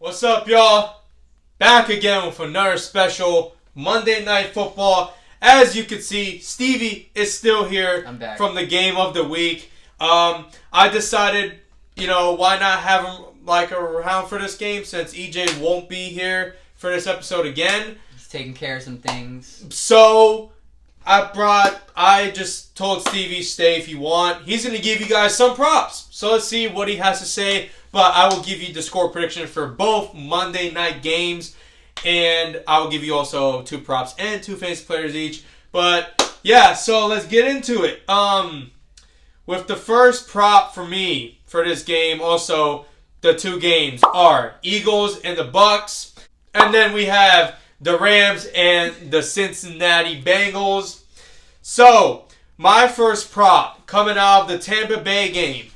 What's up, y'all? Back again with another special Monday Night Football. As you can see, Stevie is still here from the game of the week. I decided, why not have him around for this game since EJ won't be here for this episode again. He's taking care of some things. So I just told Stevie, stay if you want. He's going to give you guys some props. So let's see what he has to say. But I will give you the score prediction for both Monday night games. And I will give you also 2 props and 2 fantasy players each. But yeah, so let's get into it. With the first prop for me for this game, also the 2 games are Eagles and the Bucks. And then we have the Rams and the Cincinnati Bengals. So, my first prop coming out of the Tampa Bay game.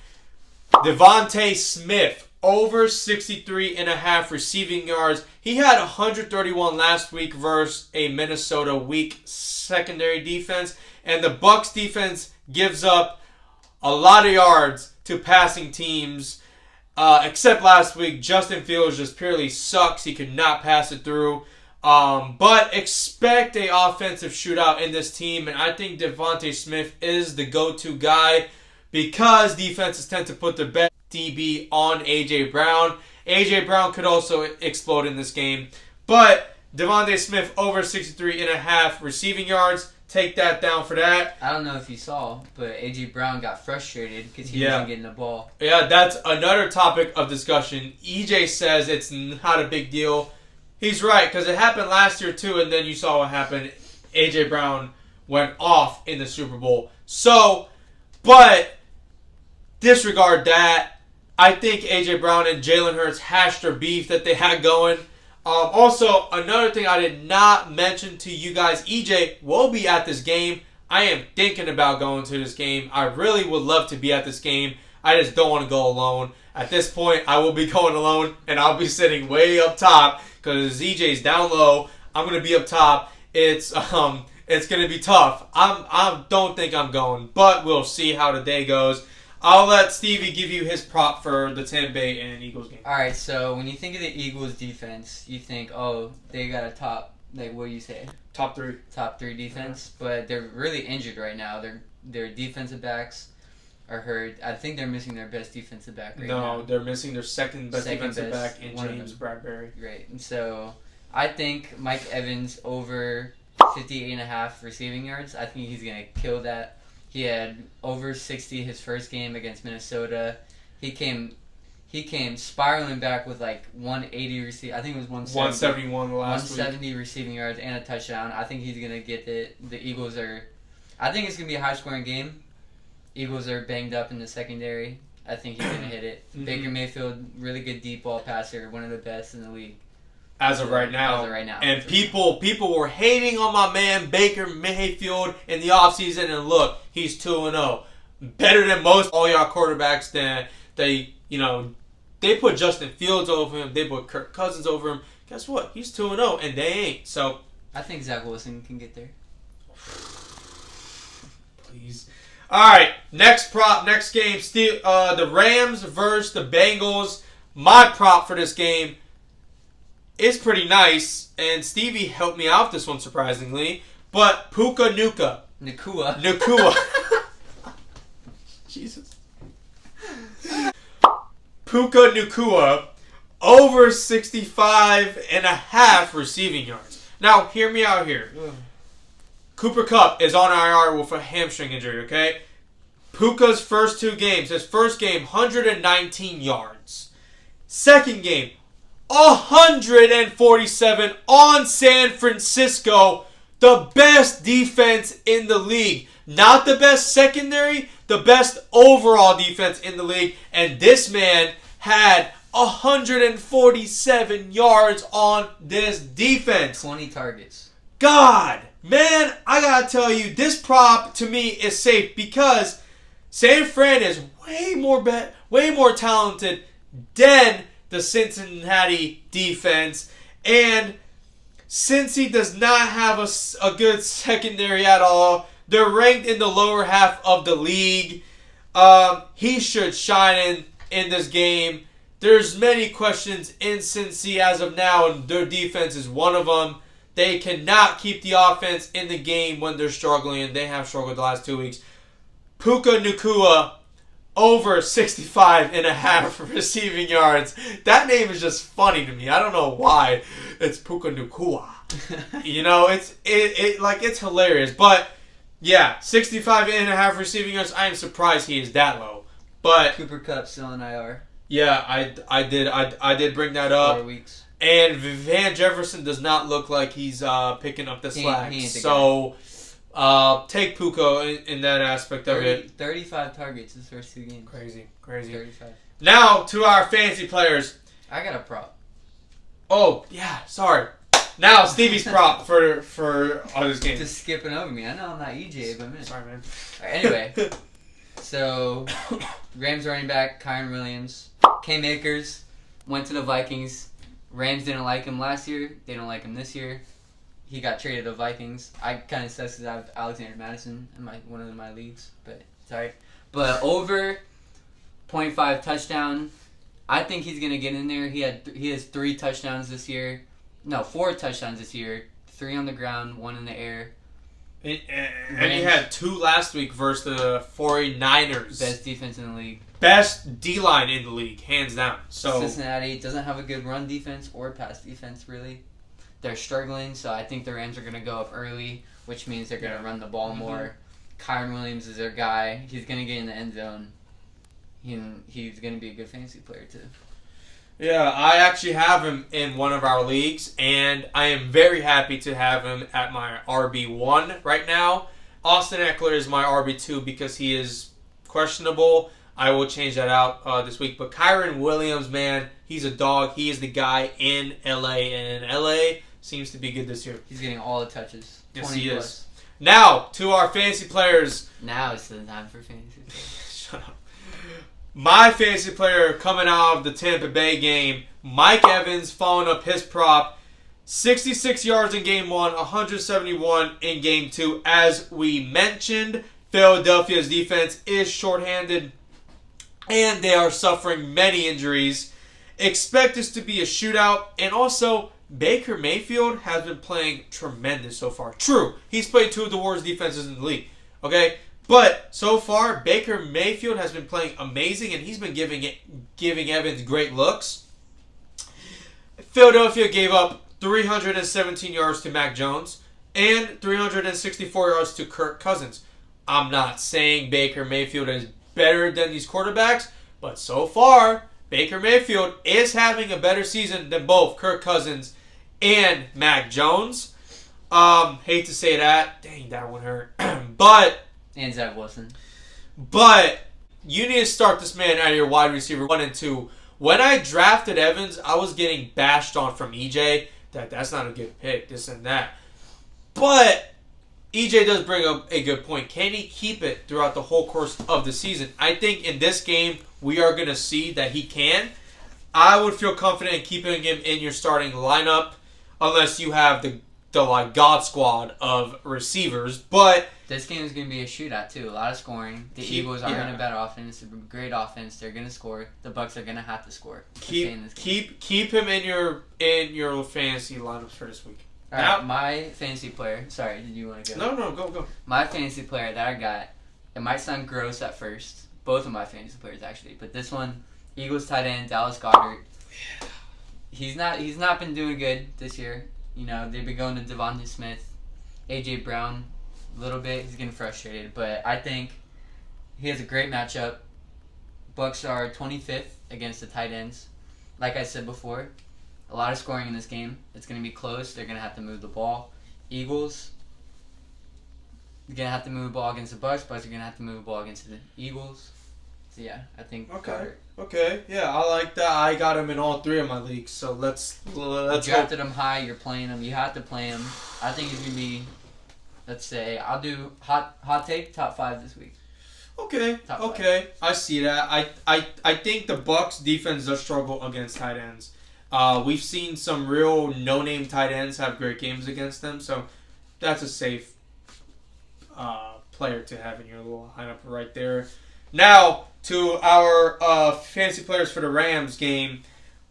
Devontae Smith, over 63.5 receiving yards. He had 131 last week versus a Minnesota weak secondary defense. And the Bucks defense gives up a lot of yards to passing teams. Except last week, Justin Fields just purely sucks. He could not pass it through. But expect an offensive shootout in this team. And I think Devontae Smith is the go-to guy because defenses tend to put their best DB on A.J. Brown. A.J. Brown could also explode in this game. But Devontae Smith over 63.5 receiving yards. Take that down for that. I don't know if you saw, but A.J. Brown got frustrated because he wasn't getting the ball. Yeah, that's another topic of discussion. EJ says it's not a big deal. He's right, because it happened last year too, and then you saw what happened. A.J. Brown went off in the Super Bowl. So, but disregard that. I think A.J. Brown and Jalen Hurts hashed their beef that they had going. Also, another thing I did not mention to you guys, EJ will be at this game. I am thinking about going to this game. I really would love to be at this game. I just don't want to go alone. At this point, I will be going alone, and I'll be sitting way up top because EJ's down low. I'm going to be up top. It's going to be tough. I don't think I'm going, but we'll see how the day goes. I'll let Stevie give you his prop for the Tampa Bay and Eagles game. All right, so when you think of the Eagles defense, you think, oh, they got a top, what do you say? Top 3. Top 3 defense, but they're really injured right now. Their defensive backs are hurt. I think they're missing their best defensive back right now. No, they're missing their second best defensive back in James Bradbury. Great. And so I think Mike Evans over 58.5 receiving yards. I think he's going to kill that. He had over 60 his first game against Minnesota. He came spiraling back with 180 I think it was 171 last 170 receiving yards and a touchdown. I think he's gonna get it. The Eagles are. I think it's gonna be a high scoring game. Eagles are banged up in the secondary. I think he's gonna hit it. Mm-hmm. Baker Mayfield, really good deep ball passer, one of the best in the league. As of right now. And people were hating on my man Baker Mayfield in the offseason, and look, he's 2-0. Better than most all y'all quarterbacks that they put Justin Fields over him, they put Kirk Cousins over him. Guess what? He's 2-0 and they ain't. So I think Zach Wilson can get there. Please. Alright, next game, the Rams versus the Bengals. My prop for this game is pretty nice, and Stevie helped me out this one surprisingly. But Puka Nacua. Jesus. Puka Nacua over 65.5 receiving yards. Now, hear me out here. Cooper Kupp is on IR with a hamstring injury, okay? Puka's first 2 games. His first game, 119 yards. Second game, 147 on San Francisco. The best defense in the league. Not the best secondary, the best overall defense in the league. And this man had 147 yards on this defense. 20 targets. God, man, I gotta tell you, this prop to me is safe because San Fran is way more talented than the Cincinnati defense. And since he does not have a good secondary at all, they're ranked in the lower half of the league. He should shine in this game. there's many questions in Cincy as of now, and their defense is one of them. They cannot keep the offense in the game when they're struggling, and they have struggled the last 2 weeks. Puka Nacua, over 65.5 receiving yards. That name is just funny to me. I don't know why it's Puka Nacua. It's hilarious. But yeah, 65.5 receiving yards. I am surprised he is that low. But Cooper Kupp still in IR. Yeah, I did bring that up. 4 weeks. And Van Jefferson does not look like he's picking up the slack. He ain't the So take Puka in that aspect of it. 35 targets his first 2 games. Crazy. 35. Now to our fantasy players. I got a prop. Oh yeah, sorry. Now Stevie's prop for all this game. Just skipping over me. I know I'm not EJ, but man. Sorry, man. All right, anyway, so Rams running back Kyron Williams, Cam Akers went to the Vikings. Rams didn't like him last year. They don't like him this year. He got traded to the Vikings. I kind of sucks because I have Alexander Madison in one of my leagues, but sorry. But over 0.5 touchdown. I think he's gonna get in there. He has 3 touchdowns this year. No, 4 touchdowns this year. 3 on the ground, 1 in the air. And he had 2 last week versus the 49ers. Best defense in the league. Best D-line in the league, hands down. So Cincinnati doesn't have a good run defense or pass defense, really. They're struggling, so I think the Rams are going to go up early, which means they're going to run the ball more. Kyron Williams is their guy. He's going to get in the end zone. He's going to be a good fantasy player, too. Yeah, I actually have him in one of our leagues, and I am very happy to have him at my RB1 right now. Austin Eckler is my RB2 because he is questionable. I will change that out this week. But Kyron Williams, man, he's a dog. He is the guy in LA, and in LA seems to be good this year. He's getting all the touches. Yes, 20 he plus. is. Now, to our fantasy players. Now is the time for fantasy players. Shut up. My fantasy player coming out of the Tampa Bay game, Mike Evans, following up his prop. 66 yards in game 1, 171 in game 2. As we mentioned, Philadelphia's defense is shorthanded, and they are suffering many injuries. Expect this to be a shootout, and also Baker Mayfield has been playing tremendous so far. True, he's played 2 of the worst defenses in the league, okay? But so far, Baker Mayfield has been playing amazing, and he's been giving Evans great looks. Philadelphia gave up 317 yards to Mac Jones and 364 yards to Kirk Cousins. I'm not saying Baker Mayfield is better than these quarterbacks, but so far, Baker Mayfield is having a better season than both Kirk Cousins and Mac Jones. Hate to say that. Dang, that one hurt. And Zach Wilson. But you need to start this man out of your wide receiver 1 and 2. When I drafted Evans, I was getting bashed on from EJ that that's not a good pick, this and that. But EJ does bring up a good point. Can he keep it throughout the whole course of the season? I think in this game, we are going to see that he can. I would feel confident in keeping him in your starting lineup unless you have the God squad of receivers. But this game is going to be a shootout, too. A lot of scoring. The Eagles aren't a bad offense. It's a great offense. They're going to score. The Bucs are going to have to score. Keep him in your fantasy lineups for this week. All right, my fantasy player. Sorry, did you want to go? No, go. My fantasy player that I got, it might sound gross at first. Both of my fantasy players, actually. But this one, Eagles tight end, Dallas Goedert. He's not been doing good this year. You know, they've been going to Devontae Smith, A.J. Brown a little bit. He's getting frustrated. But I think he has a great matchup. Bucs are 25th against the tight ends. Like I said before, a lot of scoring in this game. It's going to be close. They're going to have to move the ball. Eagles, they're going to have to move the ball against the Bucs. Bucs are going to have to move the ball against the Eagles. So, yeah, I think Goddard. Okay, yeah, I like that. I got him in all 3 of my leagues, so let's You drafted him high. You're playing him. You have to play him. I think he's going to be, let's say, I'll do hot take, top 5 this week. Okay, I see that. I think the Bucs defense does struggle against tight ends. We've seen some real no-name tight ends have great games against them, so that's a safe player to have in your little lineup right there. Now, to our fantasy players for the Rams game.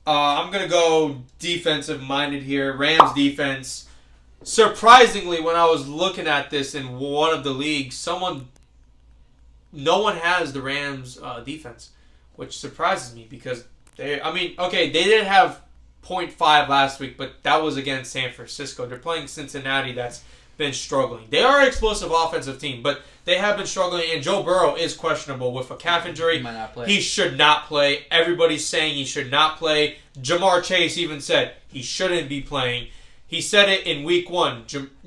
I'm going to go defensive-minded here. Rams defense. Surprisingly, when I was looking at this in one of the leagues, no one has the Rams defense, which surprises me because they did have .5 last week, but that was against San Francisco. They're playing Cincinnati that's been struggling. They are an explosive offensive team, but they have been struggling, and Joe Burrow is questionable with a calf injury. He might not play. He should not play. Everybody's saying he should not play. Jamar Chase even said he shouldn't be playing. He said it in week 1.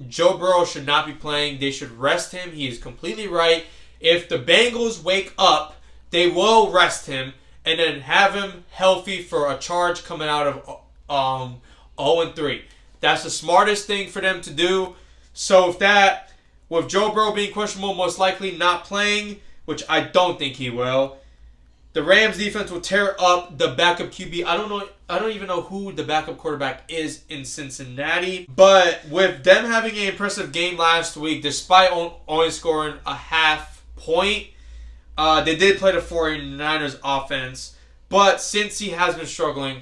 Joe Burrow should not be playing. They should rest him. He is completely right. If the Bengals wake up, they will rest him and then have him healthy for a charge coming out of 0-3. That's the smartest thing for them to do. So with Joe Burrow being questionable, most likely not playing, which I don't think he will, the Rams defense will tear up the backup QB. I don't even know who the backup quarterback is in Cincinnati. But with them having an impressive game last week, despite only scoring a half point, they did play the 49ers offense. But Cincy has been struggling,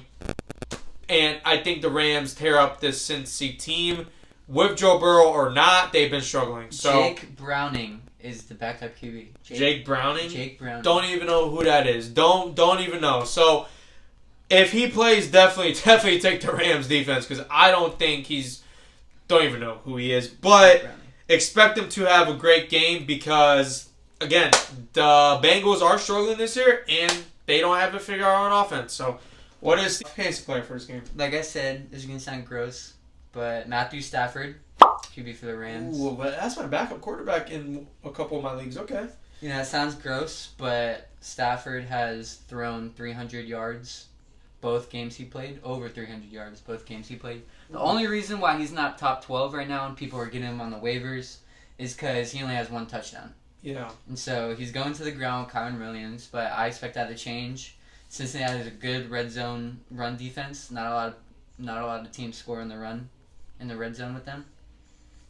and I think the Rams tear up this Cincy team. With Joe Burrow or not, they've been struggling. So Jake Browning is the backup QB. Jake Browning? Jake Browning. Don't even know who that is. Don't even know. So if he plays, definitely take the Rams defense because I don't even know who he is. But expect him to have a great game because, again, the Bengals are struggling this year and they don't have to figure out on offense. So what is the fantasy player for this game? Like I said, this is going to sound gross, but Matthew Stafford, QB for the Rams. Ooh, but that's my backup quarterback in a couple of my leagues. Okay. You know, it sounds gross, but Stafford has thrown 300 yards both games he played. Over 300 yards both games he played. The only reason why he's not top 12 right now and people are getting him on the waivers is because he only has 1 touchdown. Yeah. And so he's going to the ground with Kyron Williams, but I expect that to change. Cincinnati has a good red zone run defense. Not a lot of teams score in the red zone with them.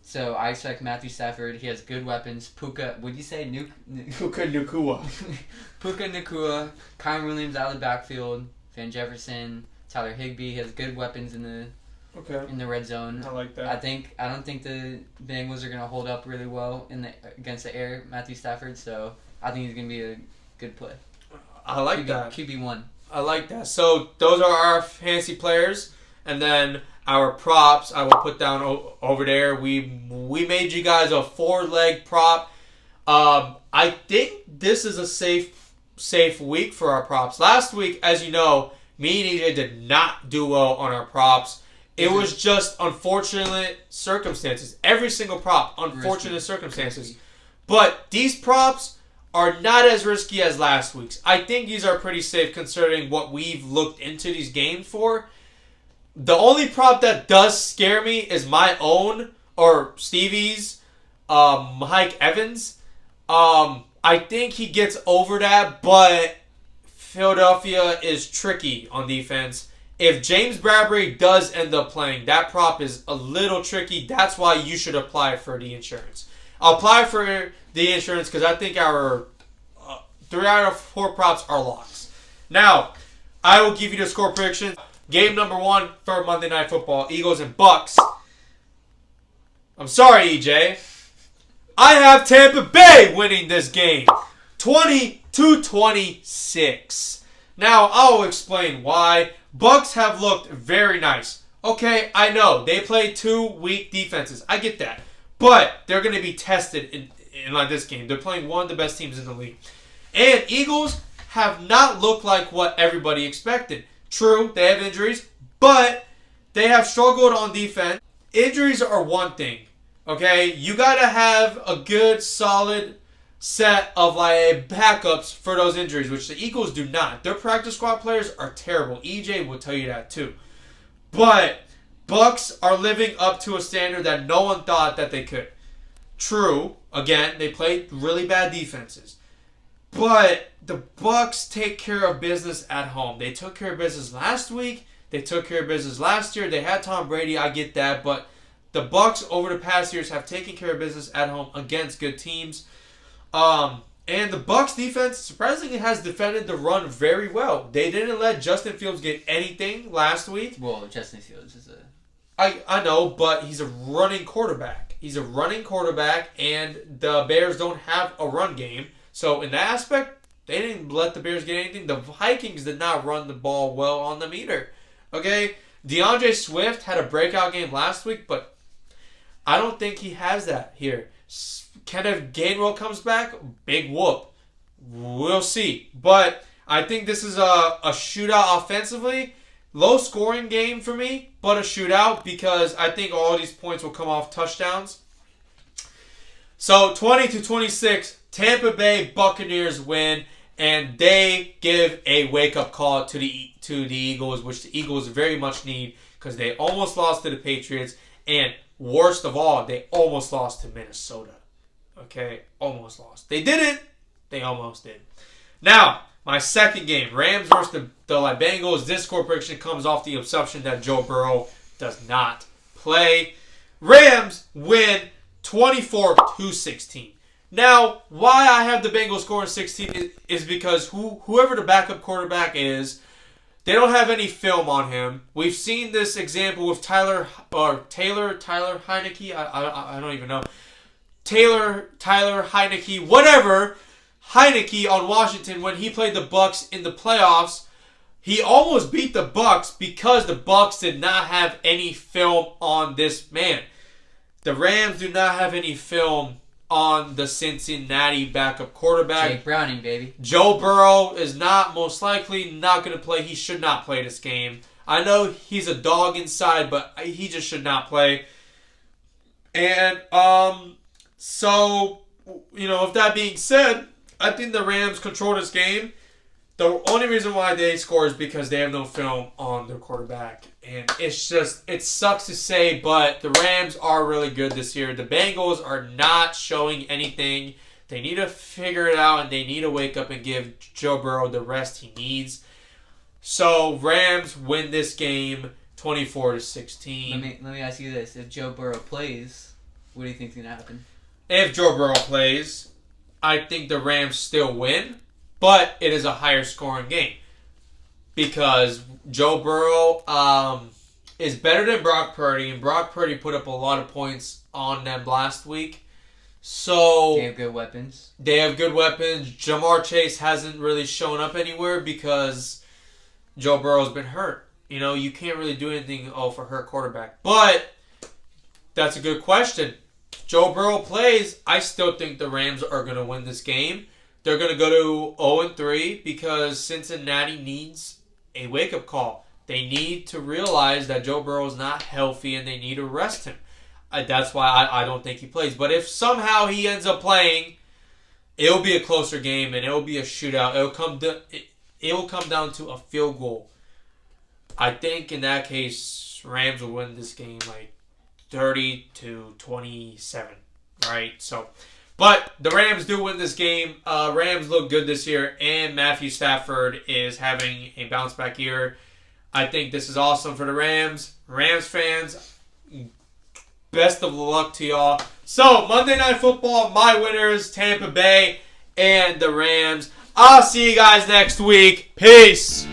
So I expect Matthew Stafford. He has good weapons. Puka, would you say Puka Nacua. Puka Nacua, Kyron Williams out of the backfield, Van Jefferson, Tyler Higbee. He has good weapons in the red zone. I like that. I don't think the Bengals are going to hold up really well against the air, Matthew Stafford. So I think he's going to be a good play. I like that. QB1. I like that. So those are our fantasy players, and then our props I will put down over there. We made you guys a 4-leg prop. I think this is a safe week for our props. Last week, as you know, me and EJ did not do well on our props. It was just unfortunate circumstances. Every single prop, unfortunate circumstances. But these props are not as risky as last week's. I think these are pretty safe considering what we've looked into these games for. The only prop that does scare me is my own, or Stevie's, Mike Evans. I think he gets over that, but Philadelphia is tricky on defense. If James Bradbury does end up playing, that prop is a little tricky. That's why you should apply for the insurance. I'll apply for the insurance because I think our 3 out of 4 props are locks. Now, I will give you the score prediction. Game number 1 for Monday Night Football, Eagles and Bucks. I'm sorry, EJ. I have Tampa Bay winning this game. 20-26. Now, I'll explain why. Bucks have looked very nice. Okay, I know. They play 2 weak defenses. I get that. But they're going to be tested in this game. They're playing one of the best teams in the league. And Eagles have not looked like what everybody expected. True, they have injuries, but they have struggled on defense. Injuries are one thing, okay? You got to have a good, solid set of backups for those injuries, which the Eagles do not. Their practice squad players are terrible. EJ will tell you that too. But Bucks are living up to a standard that no one thought that they could. True, again, they played really bad defenses. But the Bucks take care of business at home. They took care of business last week. They took care of business last year. They had Tom Brady. I get that. But the Bucks over the past years have taken care of business at home against good teams. And the Bucs defense surprisingly has defended the run very well. They didn't let Justin Fields get anything last week. Well, Justin Fields is I know, but he's a running quarterback. He's a running quarterback, and the Bears don't have a run game. So in that aspect, they didn't let the Bears get anything. The Vikings did not run the ball well on them either. Okay? DeAndre Swift had a breakout game last week, but I don't think he has that here. Kenneth Gainwell comes back, big whoop. We'll see. But I think this is a shootout offensively. Low scoring game for me, but a shootout because I think all these points will come off touchdowns. So 20-26, Tampa Bay Buccaneers win, and they give a wake-up call to the Eagles, which the Eagles very much need because they almost lost to the Patriots, and worst of all, they almost lost to Minnesota. Okay, almost lost. They didn't. They almost did. Now, my second game, Rams versus the Bengals. This score prediction comes off the assumption that Joe Burrow does not play. Rams win 24-16. Now, why I have the Bengals scoring 16 is because whoever the backup quarterback is, they don't have any film on him. We've seen this example with Tyler Heineke. I don't even know. Tyler Heineke, whatever. Heineke on Washington, when he played the Bucs in the playoffs, he almost beat the Bucs because the Bucs did not have any film on this man. The Rams do not have any film on the Cincinnati backup quarterback. Jake Browning, baby. Joe Burrow is most likely not going to play. He should not play this game. I know he's a dog inside, but he just should not play. And, so, with that being said, I think the Rams control this game. The only reason why they score is because they have no film on their quarterback. And it sucks to say, but the Rams are really good this year. The Bengals are not showing anything. They need to figure it out, and they need to wake up and give Joe Burrow the rest he needs. So, Rams win this game 24-16. Let me ask you this. If Joe Burrow plays, what do you think is going to happen? If Joe Burrow plays, I think the Rams still win, but it is a higher scoring game because Joe Burrow is better than Brock Purdy, and Brock Purdy put up a lot of points on them last week. So they have good weapons. Jamar Chase hasn't really shown up anywhere because Joe Burrow's been hurt. You can't really do anything for hurt quarterback. But that's a good question. Joe Burrow plays, I still think the Rams are going to win this game. They're going to go to 0-3 because Cincinnati needs a wake-up call. They need to realize that Joe Burrow is not healthy and they need to rest him. That's why I don't think he plays. But if somehow he ends up playing, it'll be a closer game and it'll be a shootout. It will come down to a field goal. I think in that case, Rams will win this game 30-27, right? So, but the Rams do win this game. Rams look good this year, and Matthew Stafford is having a bounce back year. I think this is awesome for the Rams. Rams fans, best of luck to y'all. So, Monday Night Football, my winners, Tampa Bay and the Rams. I'll see you guys next week. Peace.